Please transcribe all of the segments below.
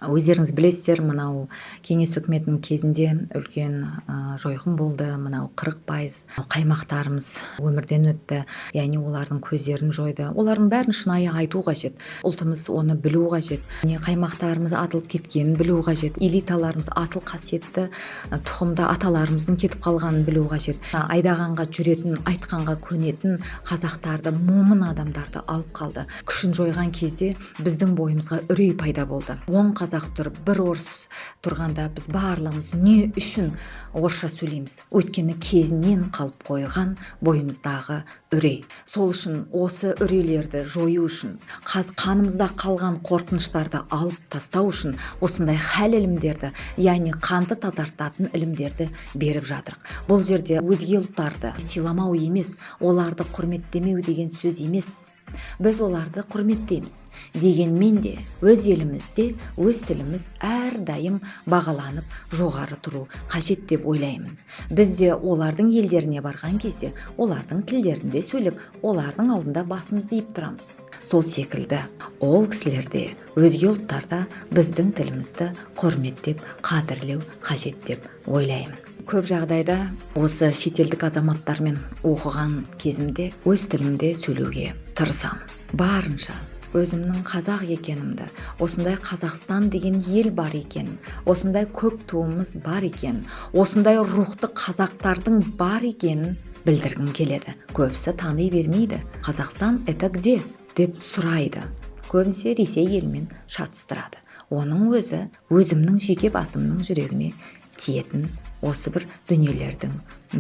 Өздеріңіз білесіздер, мынау кеңес үкіметінің кезінде үлкен жойқын болды. Мынау 40% қаймақтарымыз өмірден өтті. Яғни олардың көздерін жойды. Олардың бәрін шынайы айту қажет. Ұлтымыз оны білу қажет. Қаймақтарымыз атылып кеткенін білу қажет. Элиталарымыз асыл қасиетті тұқымда аталарымыздың кетіп қалғанын білу қажет. Айдағанға жүретін, айтқанға көнетін қазақтарды, момын адамдарды алып қалды. Күшін жойған кезде біздің бойымызға үрей пайда болды. Қазақ тұр, бір орыс тұрғанда біз барлығымыз не үшін орысша сөйлейміз? Өйткені кезінен қалып қойған бойымыздағы үрей. Сол үшін осы үрейлерді жою үшін, қанымызда қалған қорқыныштарды алып тастау үшін осындай хәл ілімдерді, яғни қанды тазартатын ілімдерді беріп жатырық. Бұл жерде өзге ұлттарды сыйламау емес, оларды құрметтемеу деген сөз емес. Біз оларды құрметтейміз. Дегенмен де өз елімізде өз тіліміз әрдайым бағаланып жоғары тұру қажет деп ойлаймын. Біз де олардың елдеріне барған кезде олардың тілдерінде сөйлеп, олардың алдында басымызды иіп тұрамыз. Сол секілді ол кісілерде, өзге ұлттарда біздің тілімізді құрметтеп, қадірлеу қажет деп ойлаймын. Көп жағдайда осы шетелдік азаматтармен оқыған кезімде өз тілімде сөйлеуге тырысамын. Барынша өзімнің қазақ екенімді, осындай Қазақстан деген ел бар екенін, осындай көк туымыз бар екенін, осындай рухты қазақтардың бар екенін білдіргім келеді. Көбісі тани бермейді. Қазақстан это где? Деп сұрайды. Көбінесе Ресей елмен шатыстырады. Оның өзі өзімнің жеке басымның жүрегіне тиетін осы бір дүниелердің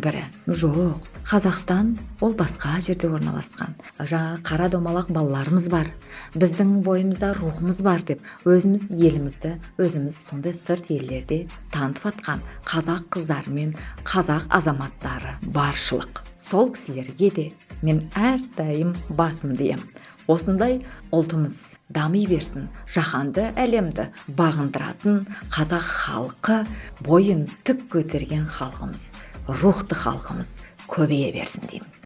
бірі. Жоқ, Қазақстан ол басқа жерде орналасқан. Жаңа қара домалақ балаларымыз бар. Біздің бойымызда рухымыз бар деп өзіміз елімізді, өзіміз сондай сырт елдерде танытып атқан қазақ қыздары мен қазақ азаматтары баршылық. Сол кісілерге де мен әрдайым басымды иемін. Осындай ұлтымыз дами берсін, жаһанды әлемді бағындыратын қазақ халқы, бойын тік көтерген халқымыз, рухты халқымыз көбейе берсін деймін.